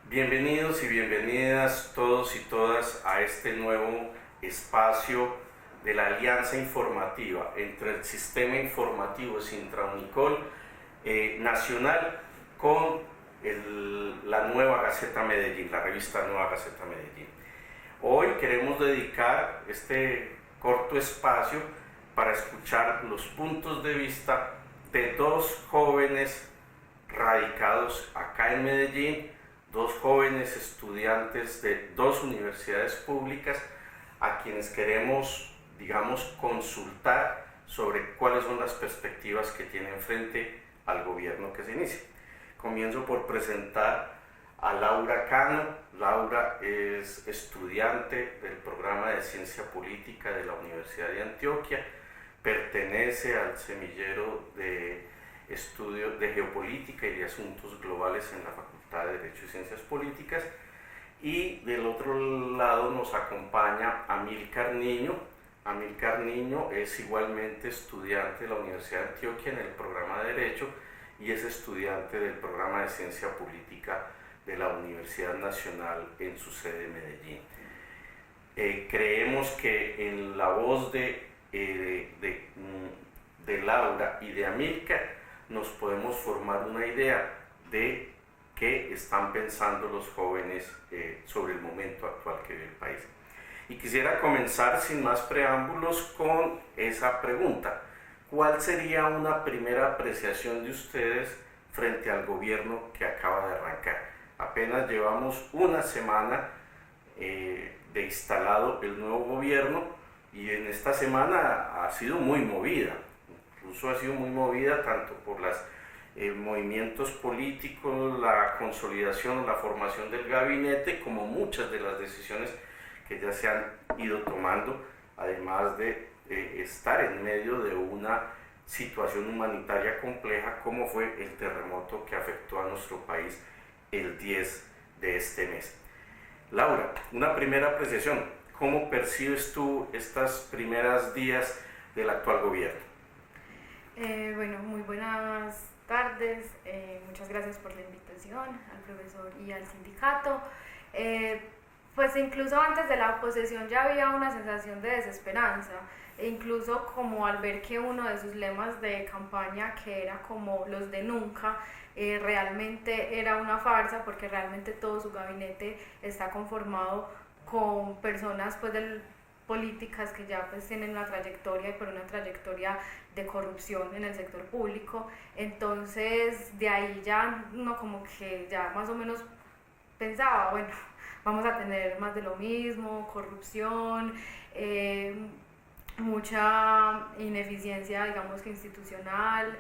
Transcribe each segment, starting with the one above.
Bienvenidos y bienvenidas todos y todas a este nuevo espacio de la alianza informativa entre el Sistema Informativo Sintra-Unicol Nacional con la Nueva Gaceta Medellín, la revista Nueva Gaceta Medellín. Hoy queremos dedicar este corto espacio para escuchar los puntos de vista de dos jóvenes radicados acá en Medellín, dos jóvenes estudiantes de dos universidades públicas a quienes queremos, consultar sobre cuáles son las perspectivas que tienen frente al gobierno que se inicia. Comienzo por presentar a Laura Cano. Laura es estudiante del programa de Ciencia Política de la Universidad de Antioquia, pertenece al semillero de estudios de Geopolítica y de Asuntos Globales en la Facultad de Derecho y Ciencias Políticas, y del otro lado nos acompaña Amílcar Niño. Amílcar Niño es igualmente estudiante de la Universidad de Antioquia en el programa de Derecho y es estudiante del programa de Ciencia Política de la Universidad Nacional en su sede en Medellín. Creemos que en la voz de Laura y de Amílcar nos podemos formar una idea de qué están pensando los jóvenes sobre el momento actual que vive el país. Y quisiera comenzar sin más preámbulos con esa pregunta: ¿cuál sería una primera apreciación de ustedes frente al gobierno que acaba de arrancar? Apenas llevamos una semana de instalado el nuevo gobierno, y en esta semana ha sido muy movida. Incluso ha sido muy movida tanto por los movimientos políticos, la consolidación, la formación del gabinete, como muchas de las decisiones que ya se han ido tomando, además de estar en medio de una situación humanitaria compleja como fue el terremoto que afectó a nuestro país el 10 de este mes. Laura, una primera apreciación: ¿cómo percibes tú estos primeros días del actual gobierno? Muy buenas tardes, muchas gracias por la invitación al profesor y al sindicato. Pues incluso antes de la posesión ya había una sensación de desesperanza, e incluso como al ver que uno de sus lemas de campaña, que era como los de nunca, realmente era una farsa, porque realmente todo su gabinete está conformado con personas políticas que ya pues tienen una trayectoria, pero una trayectoria de corrupción en el sector público. Entonces de ahí ya uno como que ya más o menos pensaba, bueno, vamos a tener más de lo mismo, corrupción, mucha ineficiencia, digamos que institucional,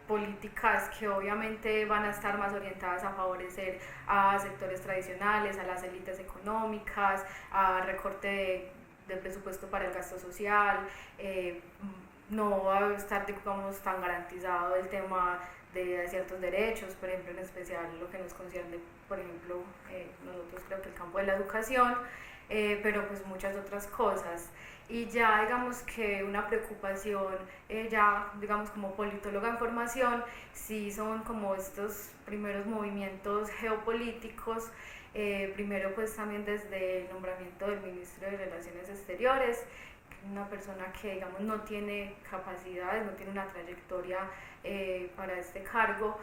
políticas que obviamente van a estar más orientadas a favorecer a sectores tradicionales, a las élites económicas, a recorte del presupuesto para el gasto social. No va a estar, digamos, tan garantizado el tema de ciertos derechos, por ejemplo, en especial lo que nos concierne, por ejemplo, nosotros creo que el campo de la educación, pero pues muchas otras cosas. Y ya digamos que una preocupación, ya digamos como politóloga en formación, sí son como estos primeros movimientos geopolíticos, primero pues también desde el nombramiento del ministro de Relaciones Exteriores, una persona que digamos no tiene capacidades, no tiene una trayectoria para este cargo,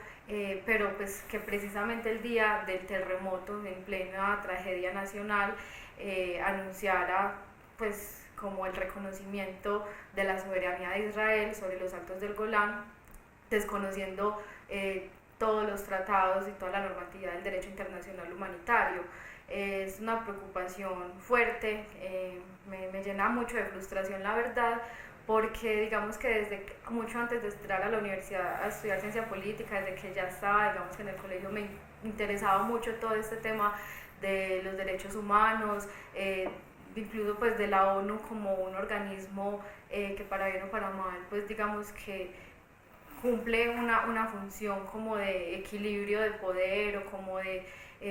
pero pues que precisamente el día del terremoto, en plena tragedia nacional, anunciara pues como el reconocimiento de la soberanía de Israel sobre los Altos del Golán, desconociendo todos los tratados y toda la normatividad del derecho internacional humanitario. Es una preocupación fuerte, me llena mucho de frustración, la verdad, porque digamos que desde mucho antes de entrar a la universidad a estudiar ciencia política, desde que ya estaba, digamos que en el colegio, me interesaba mucho todo este tema de los derechos humanos, incluso pues de la ONU como un organismo que para bien o para mal, pues digamos que cumple una función como de equilibrio de poder, o como de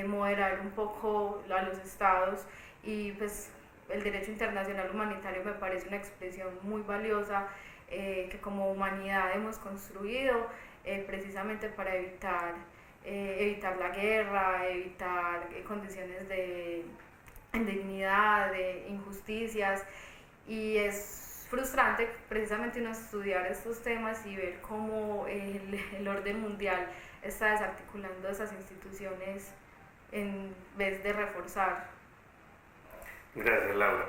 moderar un poco a los estados. Y pues el derecho internacional humanitario me parece una expresión muy valiosa que como humanidad hemos construido precisamente para evitar evitar la guerra, evitar condiciones de indignidad, de injusticias, y es frustrante precisamente uno estudiar estos temas y ver cómo el orden mundial está desarticulando esas instituciones en vez de reforzar. Gracias, Laura.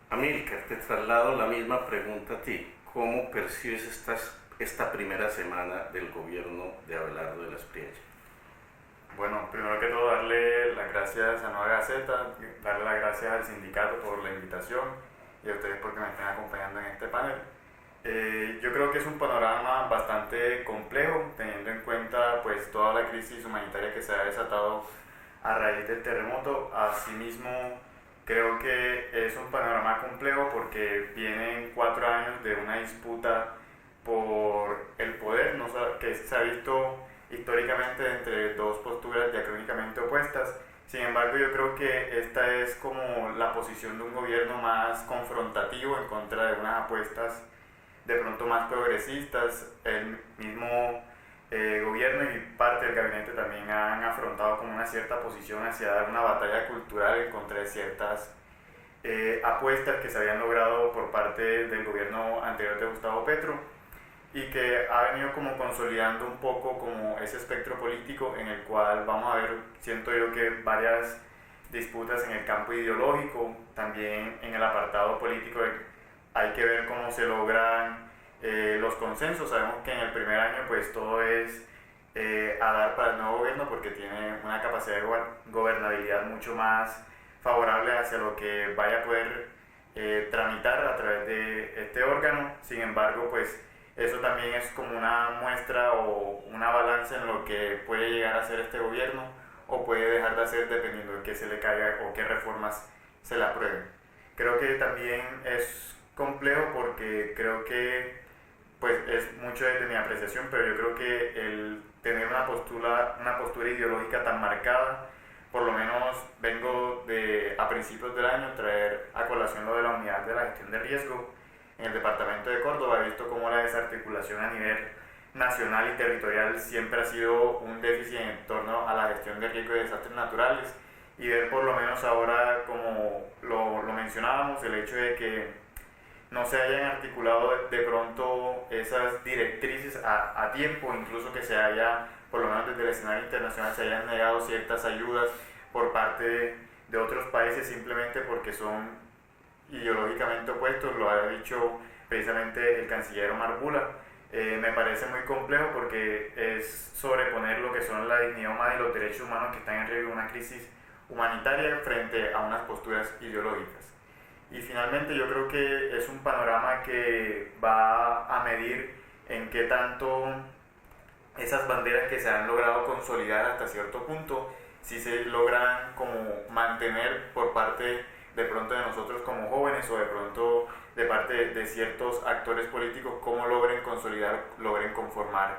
Amílcar, te traslado la misma pregunta a ti. ¿Cómo percibes esta primera semana del gobierno de Abelardo de la Espriella? Bueno, primero que todo darle las gracias a Nueva Gaceta, darle las gracias al sindicato por la invitación y a ustedes porque me están acompañando en este panel. Yo creo que es un panorama bastante complejo, teniendo en cuenta pues toda la crisis humanitaria que se ha desatado a raíz del terremoto. Asimismo, creo que es un panorama complejo porque vienen 4 años de una disputa por el poder, ¿no? Que se ha visto históricamente entre dos posturas diacrónicamente opuestas. Sin embargo, yo creo que esta es como la posición de un gobierno más confrontativo en contra de unas apuestas de pronto más progresistas. El mismo gobierno y parte del gabinete también han afrontado como una cierta posición hacia dar una batalla cultural en contra de ciertas apuestas que se habían logrado por parte del gobierno anterior de Gustavo Petro, y que ha venido como consolidando un poco como ese espectro político en el cual vamos a ver, siento yo, que varias disputas en el campo ideológico, también en el apartado político hay que ver cómo se logran los consensos. Sabemos que en el primer año pues todo es a dar para el nuevo gobierno porque tiene una capacidad de gobernabilidad mucho más favorable hacia lo que vaya a poder tramitar a través de este órgano. Sin embargo, pues eso también es como una muestra o una balanza en lo que puede llegar a ser este gobierno o puede dejar de hacer dependiendo de qué se le caiga o qué reformas se le aprueben. Creo que también es complejo porque creo que pues es mucho desde mi apreciación, pero yo creo que el tener una postura ideológica tan marcada, por lo menos vengo a principios del año traer a colación lo de la unidad de la gestión de riesgo en el departamento de Córdoba. He visto cómo la desarticulación a nivel nacional y territorial siempre ha sido un déficit en torno a la gestión de riesgo y desastres naturales, y ver por lo menos ahora, como lo mencionábamos, el hecho de que no se hayan articulado de pronto esas directrices a tiempo, incluso que se haya, por lo menos desde el escenario internacional, se hayan negado ciertas ayudas por parte de otros países simplemente porque son ideológicamente opuestos. Lo ha dicho precisamente el canciller Omar Bula. Me parece muy complejo porque es sobreponer lo que son la dignidad humana y los derechos humanos que están en riesgo de una crisis humanitaria frente a unas posturas ideológicas. Y finalmente yo creo que es un panorama que va a medir en qué tanto esas banderas que se han logrado consolidar hasta cierto punto, si se logran como mantener por parte de pronto de nosotros como jóvenes o de pronto de parte de ciertos actores políticos, cómo logren consolidar, logren conformar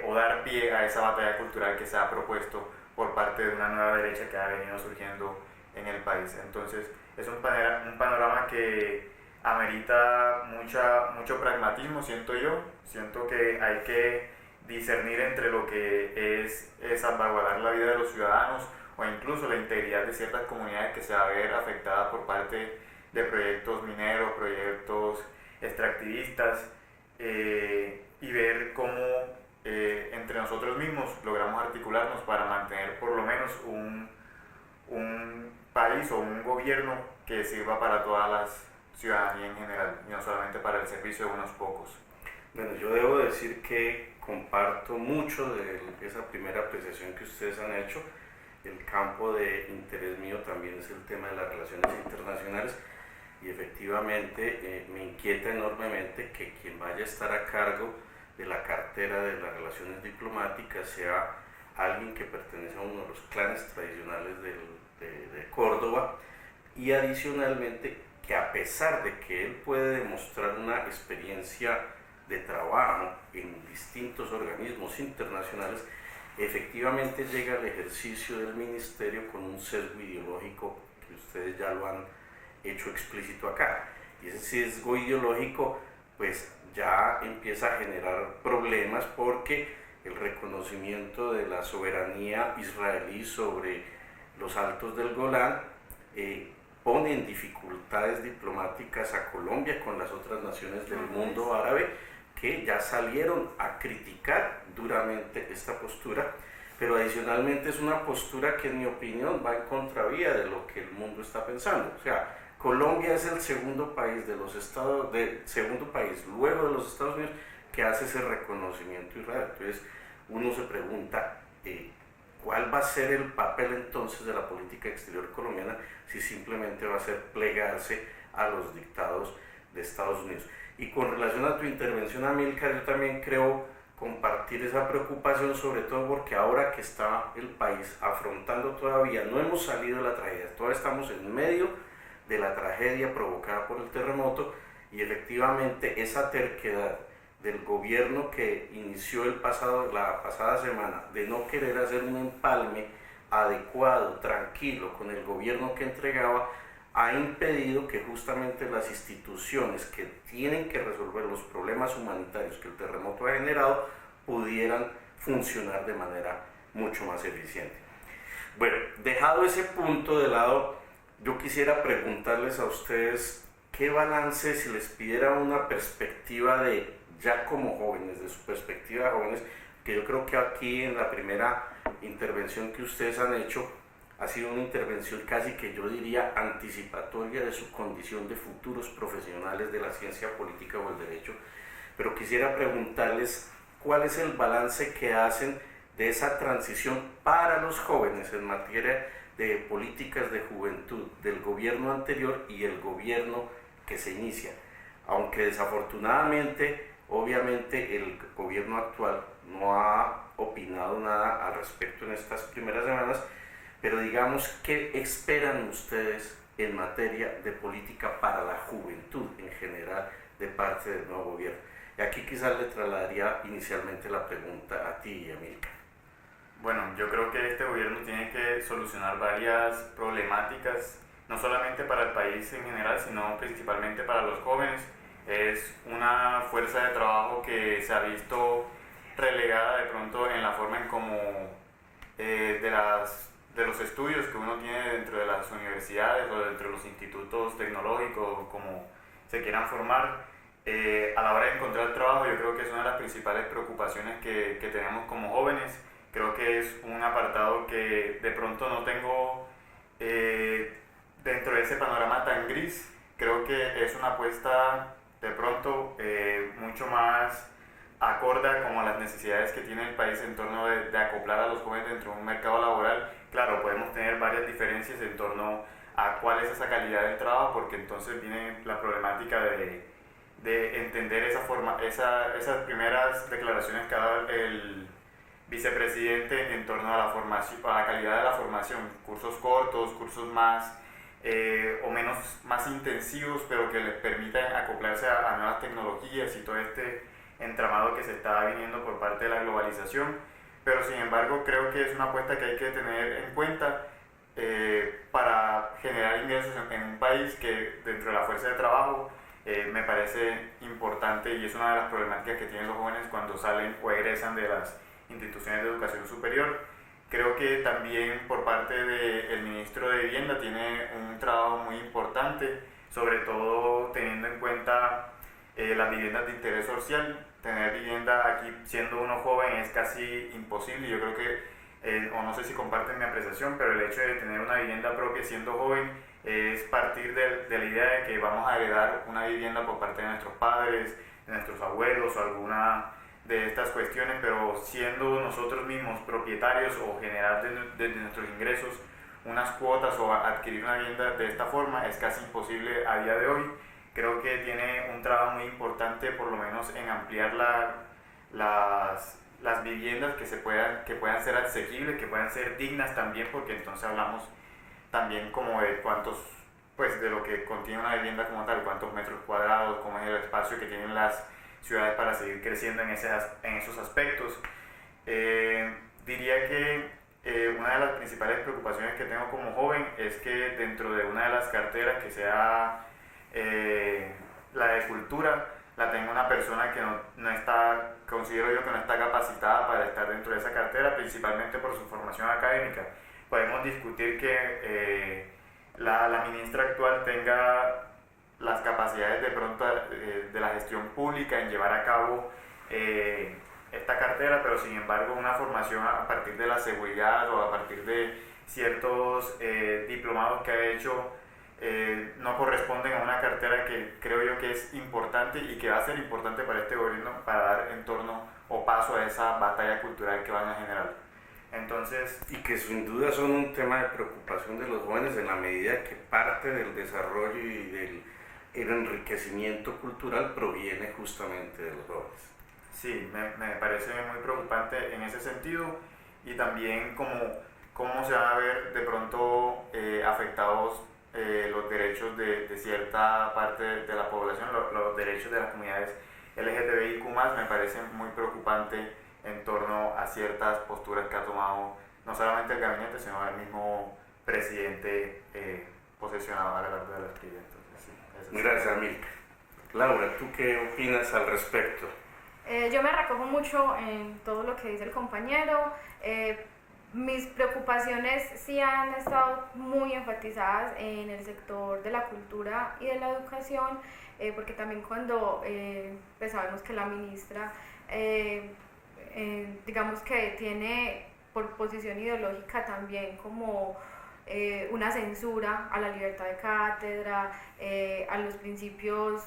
o dar pie a esa batalla cultural que se ha propuesto por parte de una nueva derecha que ha venido surgiendo en el país. Entonces es un panorama que amerita mucho pragmatismo, siento que hay que discernir entre lo que es salvaguardar la vida de los ciudadanos o incluso la integridad de ciertas comunidades que se va a ver afectada por parte de proyectos mineros, proyectos extractivistas, y ver cómo entre nosotros mismos logramos articularnos para mantener por lo menos un país o un gobierno que sirva para todas las ciudadanía en general y no solamente para el servicio de unos pocos. Bueno, yo debo decir que comparto mucho de esa primera apreciación que ustedes han hecho. El campo de interés mío también es el tema de las relaciones internacionales y efectivamente me inquieta enormemente que quien vaya a estar a cargo de la cartera de las relaciones diplomáticas sea alguien que pertenece a uno de los clanes tradicionales de Córdoba, y adicionalmente que a pesar de que él puede demostrar una experiencia de trabajo en distintos organismos internacionales, efectivamente llega al ejercicio del ministerio con un sesgo ideológico que ustedes ya lo han hecho explícito acá, y ese sesgo ideológico pues ya empieza a generar problemas porque el reconocimiento de la soberanía israelí sobre los Altos del Golán pone en dificultades diplomáticas a Colombia con las otras naciones del mundo árabe que ya salieron a criticar duramente esta postura, pero adicionalmente es una postura que en mi opinión va en contravía de lo que el mundo está pensando. O sea, Colombia es el segundo país luego de los Estados Unidos que hace ese reconocimiento a Israel. Entonces uno se pregunta ¿cuál va a ser el papel entonces de la política exterior colombiana si simplemente va a ser plegarse a los dictados de Estados Unidos? Y con relación a tu intervención, Amílcar, yo también creo compartir esa preocupación, sobre todo porque ahora que está el país afrontando todavía, no hemos salido de la tragedia, todavía estamos en medio de la tragedia provocada por el terremoto, y efectivamente esa terquedad del gobierno que inició la pasada semana de no querer hacer un empalme adecuado, tranquilo, con el gobierno que entregaba, ha impedido que justamente las instituciones que tienen que resolver los problemas humanitarios que el terremoto ha generado pudieran funcionar de manera mucho más eficiente. Bueno, dejado ese punto de lado, yo quisiera preguntarles a ustedes qué balance, si les pidiera una perspectiva de ya como jóvenes, de su perspectiva de jóvenes, que yo creo que aquí en la primera intervención que ustedes han hecho ha sido una intervención casi que yo diría anticipatoria de su condición de futuros profesionales de la ciencia política o el derecho, pero quisiera preguntarles cuál es el balance que hacen de esa transición para los jóvenes en materia de políticas de juventud del gobierno anterior y el gobierno que se inicia, aunque desafortunadamente, obviamente el gobierno actual no ha opinado nada al respecto en estas primeras semanas, pero digamos, ¿qué esperan ustedes en materia de política para la juventud en general de parte del nuevo gobierno? Y aquí quizás le trasladaría inicialmente la pregunta a ti, Amílcar. Bueno, yo creo que este gobierno tiene que solucionar varias problemáticas, no solamente para el país en general, sino principalmente para los jóvenes. Es una fuerza de trabajo que se ha visto relegada de pronto en la forma en cómo de los estudios que uno tiene dentro de las universidades o dentro de los institutos tecnológicos, como se quieran formar. A la hora de encontrar trabajo, yo creo que es una de las principales preocupaciones que tenemos como jóvenes. Creo que es un apartado que de pronto no tengo dentro de ese panorama tan gris. Creo que es una apuesta de pronto mucho más acorde como a las necesidades que tiene el país en torno de acoplar a los jóvenes dentro de un mercado laboral. Claro, podemos tener varias diferencias en torno a cuál es esa calidad del trabajo, porque entonces viene la problemática de entender esas primeras declaraciones que ha dado el vicepresidente en torno a la formación, a la calidad de la formación, cursos cortos, cursos más o menos más intensivos, pero que les permitan acoplarse a nuevas tecnologías y todo este entramado que se está viniendo por parte de la globalización. Pero sin embargo creo que es una apuesta que hay que tener en cuenta para generar ingresos en un país que dentro de la fuerza de trabajo me parece importante, y es una de las problemáticas que tienen los jóvenes cuando salen o egresan de las instituciones de educación superior. Creo que también por parte del ministro de Vivienda tiene un trabajo muy importante, sobre todo teniendo en cuenta las viviendas de interés social. Tener vivienda aquí siendo uno joven es casi imposible. Yo creo que, o no sé si comparten mi apreciación, pero el hecho de tener una vivienda propia siendo joven es partir de la idea de que vamos a heredar una vivienda por parte de nuestros padres, de nuestros abuelos o alguna de estas cuestiones, pero siendo nosotros mismos propietarios o generar desde nuestros ingresos unas cuotas o adquirir una vivienda de esta forma es casi imposible a día de hoy. Creo que tiene un trabajo muy importante, por lo menos en ampliar las viviendas que puedan ser asequibles, que puedan ser dignas también, porque entonces hablamos también como de cuántos, pues de lo que contiene una vivienda como tal, cuántos metros cuadrados, cómo es el espacio que tienen las ciudades para seguir creciendo en esos aspectos. Diría que una de las principales preocupaciones que tengo como joven es que dentro de una de las carteras, que sea la de cultura, la tenga una persona que no está, considero yo que no está capacitada para estar dentro de esa cartera, principalmente por su formación académica. Podemos discutir que la ministra actual tenga las capacidades de pronto de la gestión pública en llevar a cabo esta cartera, pero sin embargo una formación a partir de la seguridad o a partir de ciertos diplomados que ha hecho no corresponden a una cartera que creo yo que es importante y que va a ser importante para este gobierno para dar entorno o paso a esa batalla cultural que van a generar. Entonces, y que sin duda son un tema de preocupación de los jóvenes en la medida que parte del desarrollo y del enriquecimiento cultural proviene justamente de los jóvenes. Sí, me parece muy preocupante en ese sentido, y también cómo se van a ver de pronto afectados los derechos de cierta parte de la población, los derechos de las comunidades LGTBIQ+, me parece muy preocupante en torno a ciertas posturas que ha tomado no solamente el gabinete, sino el mismo presidente posesionado a lo largo de la actividad. Gracias, Milka. Laura, ¿tú qué opinas al respecto? Yo me recojo mucho en todo lo que dice el compañero. Mis preocupaciones sí han estado muy enfatizadas en el sector de la cultura y de la educación, porque también cuando pues sabemos que la ministra digamos que tiene por posición ideológica también como una censura a la libertad de cátedra, a los principios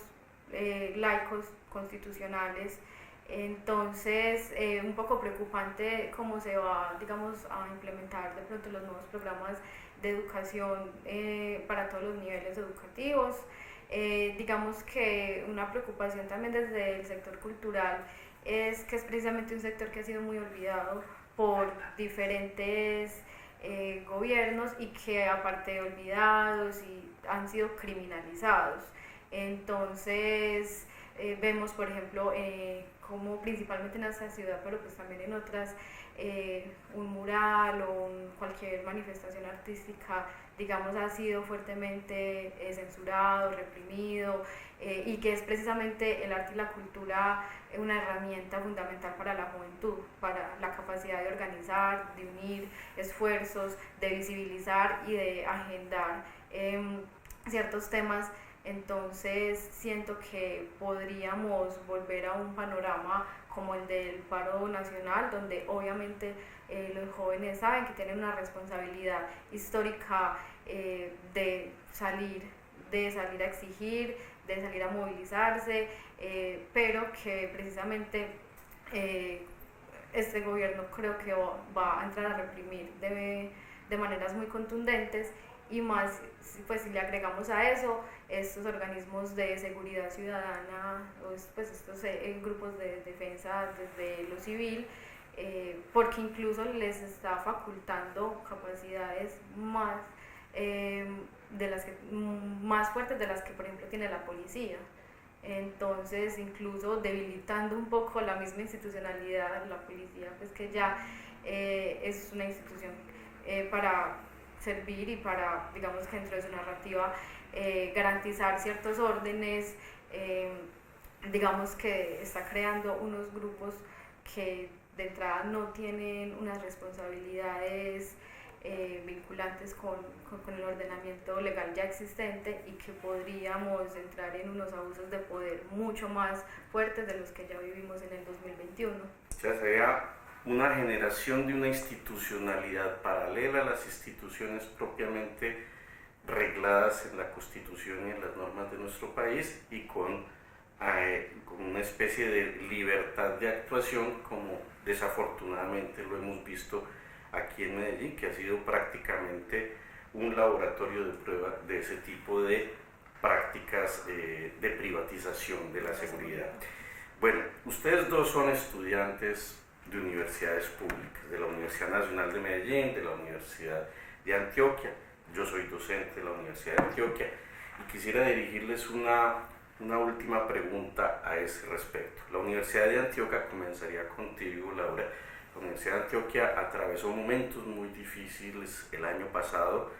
laicos constitucionales. Entonces, un poco preocupante cómo se va, digamos, a implementar de pronto los nuevos programas de educación para todos los niveles educativos. Digamos que una preocupación también desde el sector cultural es que es precisamente un sector que ha sido muy olvidado por diferentes gobiernos y que aparte de olvidados y han sido criminalizados. Entonces vemos por ejemplo como principalmente en esta ciudad, pero pues también en otras, un mural o cualquier manifestación artística, digamos, ha sido fuertemente censurado, reprimido, y que es precisamente el arte y la cultura una herramienta fundamental para la juventud, para la capacidad de organizar, de unir esfuerzos, de visibilizar y de agendar ciertos temas. Entonces siento que podríamos volver a un panorama como el del paro nacional, donde obviamente los jóvenes saben que tienen una responsabilidad histórica de salir a exigir, de salir a movilizarse, pero que precisamente este gobierno creo que va a entrar a reprimir de maneras muy contundentes, y más pues si le agregamos a eso estos organismos de seguridad ciudadana, pues estos grupos de defensa desde lo civil, porque incluso les está facultando capacidades más más fuertes de las que por ejemplo tiene la policía. Entonces incluso debilitando un poco la misma institucionalidad de la policía, pues que ya es una institución para servir y para, digamos que dentro de su narrativa, garantizar ciertos órdenes, digamos que está creando unos grupos que de entrada no tienen unas responsabilidades vinculantes con el ordenamiento legal ya existente, y que podríamos entrar en unos abusos de poder mucho más fuertes de los que ya vivimos en el 2021. Ya sería una generación de una institucionalidad paralela a las instituciones propiamente regladas en la Constitución y en las normas de nuestro país, y con una especie de libertad de actuación, como desafortunadamente lo hemos visto aquí en Medellín, que ha sido prácticamente un laboratorio de prueba de ese tipo de prácticas de privatización de la seguridad. Bueno, ustedes dos son estudiantes de universidades públicas, de la Universidad Nacional de Medellín, de la Universidad de Antioquia. Yo soy docente de la Universidad de Antioquia y quisiera dirigirles una última pregunta a ese respecto. La Universidad de Antioquia, comenzaría contigo, Laura. La Universidad de Antioquia atravesó momentos muy difíciles el año pasado,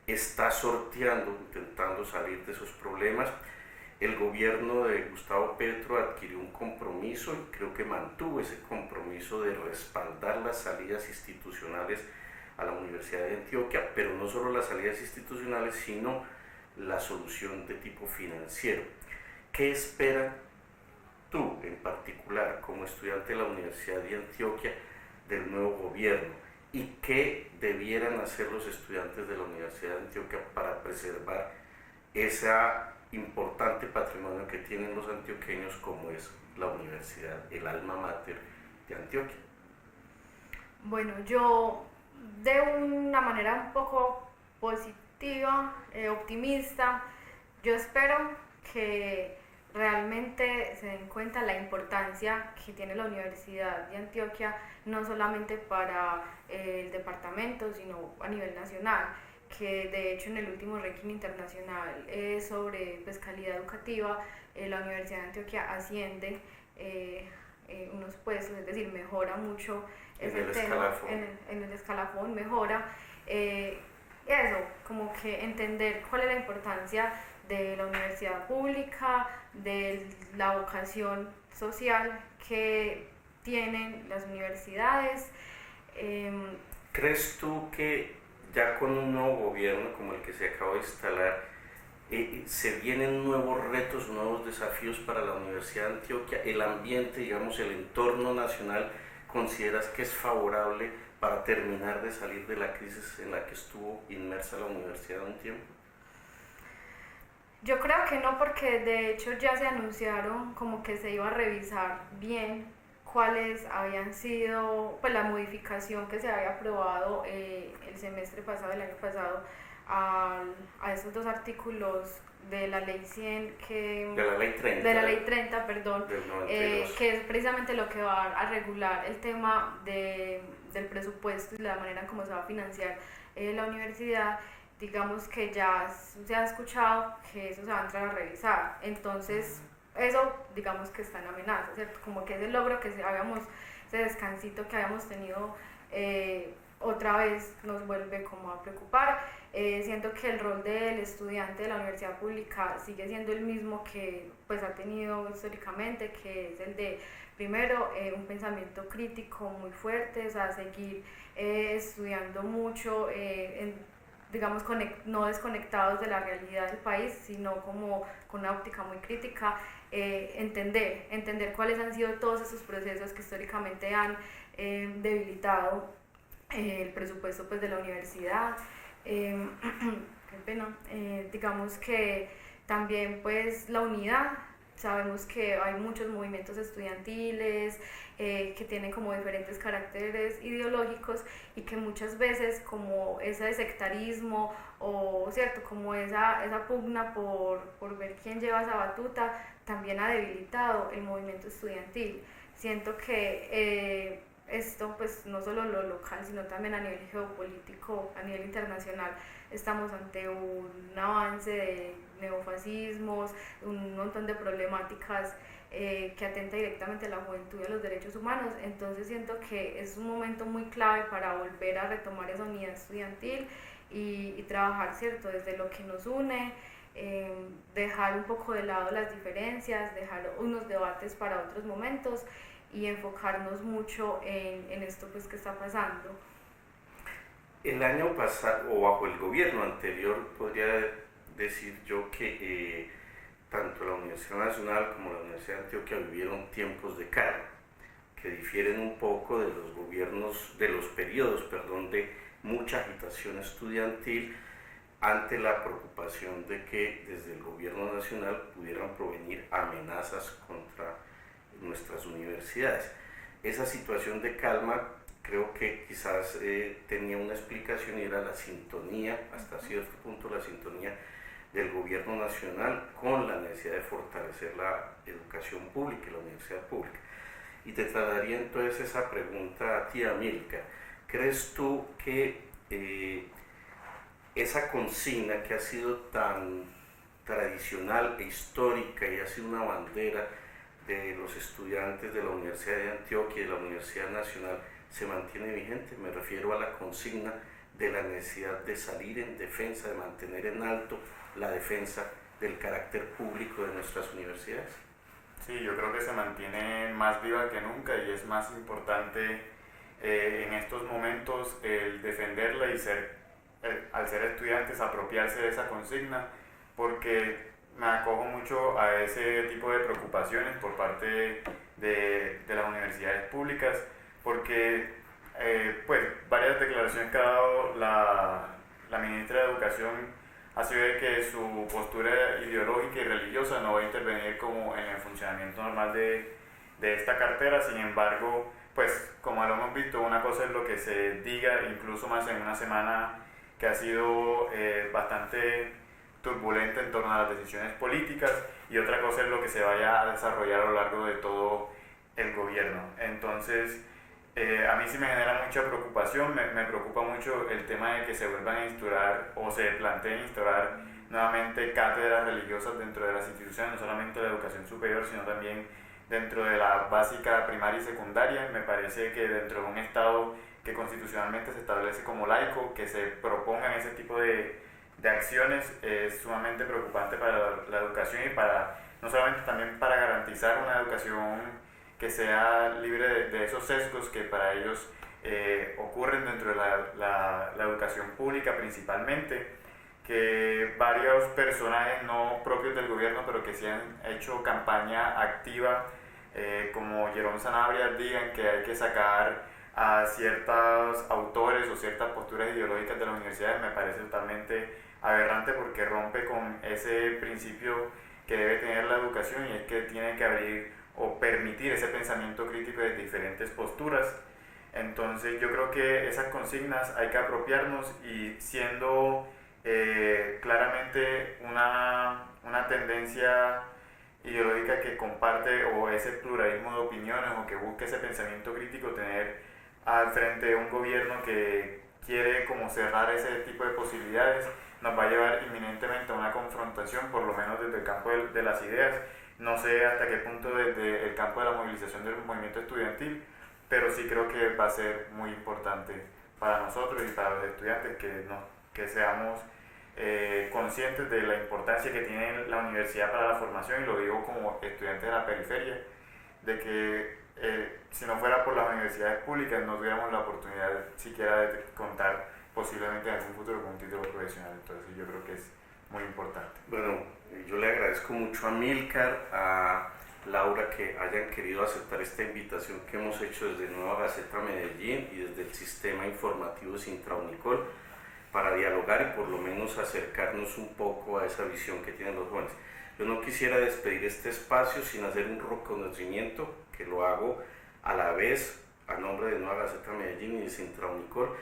está sorteando, intentando salir de esos problemas. El gobierno de Gustavo Petro compromiso y creo que mantuvo ese compromiso de respaldar las salidas institucionales a la Universidad de Antioquia, pero no solo las salidas institucionales, sino la solución de tipo financiero. ¿Qué esperas tú en particular como estudiante de la Universidad de Antioquia del nuevo gobierno? ¿Y qué debieran hacer los estudiantes de la Universidad de Antioquia para preservar ese importante patrimonio que tienen los antioqueños, como es la universidad, el alma mater de Antioquia? Bueno, yo de una manera un poco positiva, optimista, yo espero que realmente se den cuenta la importancia que tiene la Universidad de Antioquia, no solamente para el departamento, sino a nivel nacional, que de hecho en el último ranking internacional sobre pues, calidad educativa, la Universidad de Antioquia asciende unos puestos, es decir, mejora mucho ese tema en el escalafón, mejora. Eso, como que entender cuál es la importancia de la universidad pública, de la vocación social que tienen las universidades. ¿Crees tú que ya con un nuevo gobierno como el que se acaba de instalar, se vienen nuevos retos, nuevos desafíos para la Universidad de Antioquia? ¿El ambiente, digamos, el entorno nacional, consideras que es favorable para terminar de salir de la crisis en la que estuvo inmersa la universidad un tiempo? Yo creo que no, porque de hecho ya se anunciaron como que se iba a revisar bien cuáles habían sido, pues la modificación que se había aprobado el semestre pasado, el año pasado, a esos dos artículos de la ley 100 de la ley 30, perdón, que es precisamente lo que va a regular el tema del presupuesto y la manera en cómo se va a financiar la universidad. Digamos que ya se ha escuchado que eso se va a entrar a revisar, entonces eso digamos que está en amenaza, ¿cierto? Como que ese logro que ese descansito que habíamos tenido otra vez nos vuelve como a preocupar. Siento que el rol del estudiante de la universidad pública sigue siendo el mismo que pues ha tenido históricamente, que es el de primero un pensamiento crítico muy fuerte, o sea, seguir estudiando mucho, digamos, no desconectados de la realidad del país, sino como con una óptica muy crítica, entender cuáles han sido todos esos procesos que históricamente han debilitado el presupuesto pues, de la universidad. Qué pena. Digamos que también pues la unidad. Sabemos que hay muchos movimientos estudiantiles que tienen como diferentes caracteres ideológicos y que muchas veces como ese sectarismo o cierto como esa pugna por ver quién lleva esa batuta también ha debilitado el movimiento estudiantil. Siento que esto pues no solo lo local sino también a nivel geopolítico, a nivel internacional, estamos ante un avance de neofascismos, un montón de problemáticas que atenta directamente a la juventud y a los derechos humanos. Entonces siento que es un momento muy clave para volver a retomar esa unidad estudiantil y trabajar, ¿cierto?, desde lo que nos une, dejar un poco de lado las diferencias, dejar unos debates para otros momentos y enfocarnos mucho en esto pues que está pasando. El año pasado, o bajo el gobierno anterior, podría decir yo que tanto la Universidad Nacional como la Universidad de Antioquia vivieron tiempos de calma, que difieren un poco de los gobiernos, de los periodos, de mucha agitación estudiantil ante la preocupación de que desde el gobierno nacional pudieran provenir amenazas contra nuestras universidades. Esa situación de calma creo que quizás tenía una explicación y era la sintonía, hasta cierto punto la sintonía del gobierno nacional con la necesidad de fortalecer la educación pública y la universidad pública. Y te trasladaría entonces esa pregunta a ti, Amílcar. ¿Crees tú que esa consigna que ha sido tan tradicional e histórica y ha sido una bandera de los estudiantes de la Universidad de Antioquia y de la Universidad Nacional se mantiene vigente? Me refiero a la consigna de la necesidad de salir en defensa, de mantener en alto la defensa del carácter público de nuestras universidades. Sí, yo creo que se mantiene más viva que nunca y es más importante en estos momentos el defenderla y al ser estudiantes apropiarse de esa consigna, porque me acojo mucho a ese tipo de preocupaciones por parte de las universidades públicas, porque pues varias declaraciones que ha dado la ministra de Educación ha sido de que su postura ideológica y religiosa no va a intervenir como en el funcionamiento normal de esta cartera. Sin embargo, pues como lo hemos visto, una cosa es lo que se diga, incluso más en una semana que ha sido bastante turbulenta en torno a las decisiones políticas, y otra cosa es lo que se vaya a desarrollar a lo largo de todo el gobierno. Entonces, a mí sí me genera mucha preocupación, me preocupa mucho el tema de que se vuelvan a instaurar o se planteen instaurar nuevamente cátedras religiosas dentro de las instituciones, no solamente de la educación superior, sino también dentro de la básica, primaria y secundaria. Me parece que dentro de un Estado que constitucionalmente se establece como laico, que se propongan ese tipo de acciones es sumamente preocupante para la educación y para, no solamente también para garantizar una educación que sea libre de esos sesgos que para ellos ocurren dentro de la educación pública principalmente, que varios personajes no propios del gobierno pero que sí han hecho campaña activa como Jerón Sanabria digan que hay que sacar a ciertos autores o ciertas posturas ideológicas de las universidades, me parece totalmente aberrante porque rompe con ese principio que debe tener la educación, y es que tiene que abrir o permitir ese pensamiento crítico de diferentes posturas. Entonces yo creo que esas consignas hay que apropiarnos, y siendo claramente una tendencia ideológica que comparte o ese pluralismo de opiniones o que busque ese pensamiento crítico, tener al frente un gobierno que quiere como cerrar ese tipo de posibilidades nos va a llevar inminentemente a una confrontación, por lo menos desde el campo de las ideas. No sé hasta qué punto desde el campo de la movilización del movimiento estudiantil, pero sí creo que va a ser muy importante para nosotros y para los estudiantes que seamos conscientes de la importancia que tiene la universidad para la formación, y lo digo como estudiante de la periferia, de que si no fuera por las universidades públicas no tuviéramos la oportunidad siquiera de contar posiblemente en algún futuro con un título profesional. Entonces yo creo que es muy importante. Bueno, yo le agradezco mucho a Milcar, a Laura, que hayan querido aceptar esta invitación que hemos hecho desde Nueva Gaceta Medellín y desde el Sistema Informativo Sintra Unicol para dialogar y por lo menos acercarnos un poco a esa visión que tienen los jóvenes. Yo no quisiera despedir este espacio sin hacer un reconocimiento, que lo hago a la vez a nombre de Nueva Gaceta Medellín y de Sintra Unicol,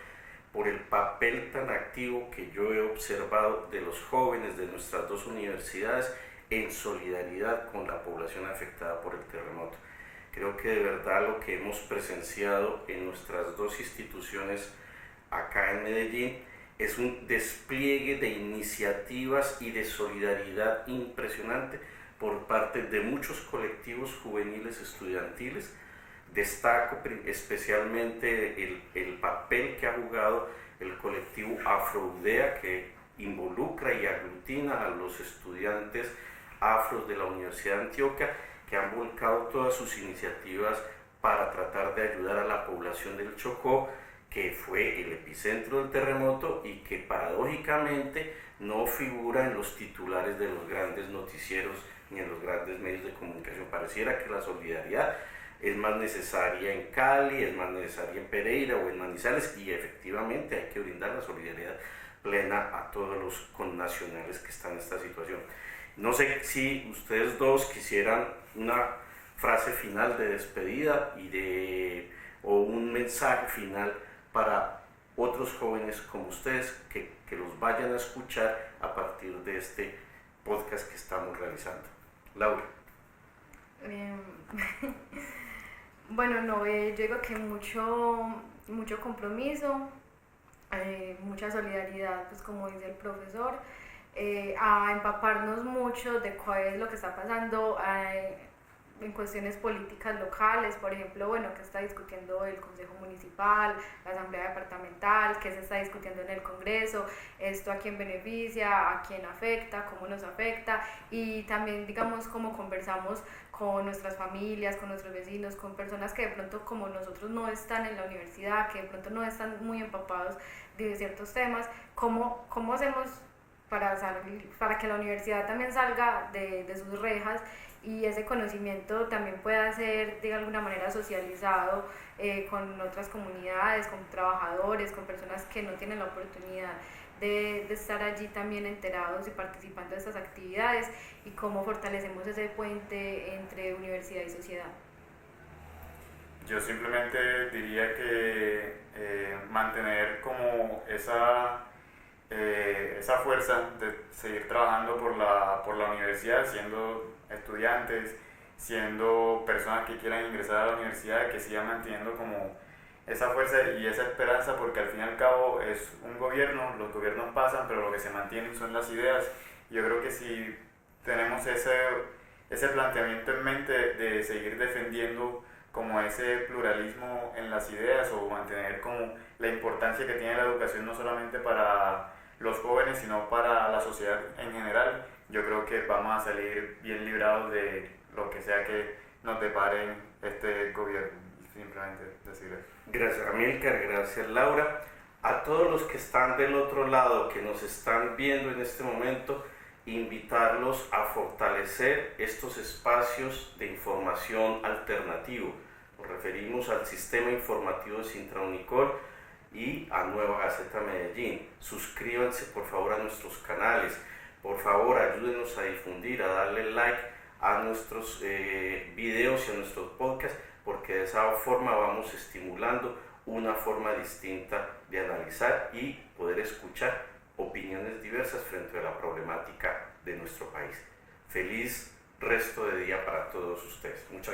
por el papel tan activo que yo he observado de los jóvenes de nuestras dos universidades en solidaridad con la población afectada por el terremoto. Creo que de verdad lo que hemos presenciado en nuestras dos instituciones acá en Medellín es un despliegue de iniciativas y de solidaridad impresionante por parte de muchos colectivos juveniles estudiantiles. Destaco especialmente el papel que ha jugado el colectivo Afroudea, que involucra y aglutina a los estudiantes afros de la Universidad de Antioquia, que han volcado todas sus iniciativas para tratar de ayudar a la población del Chocó, que fue el epicentro del terremoto y que paradójicamente no figura en los titulares de los grandes noticieros ni en los grandes medios de comunicación. Pareciera que la solidaridad es más necesaria en Cali, es más necesaria en Pereira o en Manizales, y efectivamente hay que brindar la solidaridad plena a todos los connacionales que están en esta situación. No sé si ustedes dos quisieran una frase final de despedida o un mensaje final para otros jóvenes como ustedes que los vayan a escuchar a partir de este podcast que estamos realizando. Laura. Bueno, no, yo digo que mucho compromiso, mucha solidaridad, pues como dice el profesor, a empaparnos mucho de cuál es lo que está pasando en cuestiones políticas locales, por ejemplo, bueno, que está discutiendo el Consejo Municipal, la Asamblea Departamental, que se está discutiendo en el Congreso, esto a quién beneficia, a quién afecta, cómo nos afecta, y también, digamos, cómo conversamos con nuestras familias, con nuestros vecinos, con personas que de pronto como nosotros no están en la universidad, que de pronto no están muy empapados de ciertos temas, ¿cómo hacemos para que la universidad también salga de sus rejas y ese conocimiento también pueda ser de alguna manera socializado con otras comunidades, con trabajadores, con personas que no tienen la oportunidad de estar allí también enterados y participando de estas actividades, y cómo fortalecemos ese puente entre universidad y sociedad? Yo simplemente diría que mantener como esa fuerza de seguir trabajando por la universidad, siendo estudiantes, siendo personas que quieran ingresar a la universidad, que sigan manteniendo como esa fuerza y esa esperanza, porque al fin y al cabo es un gobierno, los gobiernos pasan, pero lo que se mantienen son las ideas. Yo creo que si tenemos ese planteamiento en mente de seguir defendiendo como ese pluralismo en las ideas, o mantener como la importancia que tiene la educación no solamente para los jóvenes sino para la sociedad en general, yo creo que vamos a salir bien librados de lo que sea que nos depare este gobierno. Simplemente decir eso. Gracias, Amílcar, gracias, Laura. A todos los que están del otro lado, que nos están viendo en este momento, invitarlos a fortalecer estos espacios de información alternativo. Nos referimos al sistema informativo de Sintra Unicol y a Nueva Gaceta Medellín. Suscríbanse por favor a nuestros canales, por favor ayúdenos a difundir, a darle like a nuestros videos y a nuestros podcasts, porque de esa forma vamos estimulando una forma distinta de analizar y poder escuchar opiniones diversas frente a la problemática de nuestro país. Feliz resto de día para todos ustedes. Muchas gracias.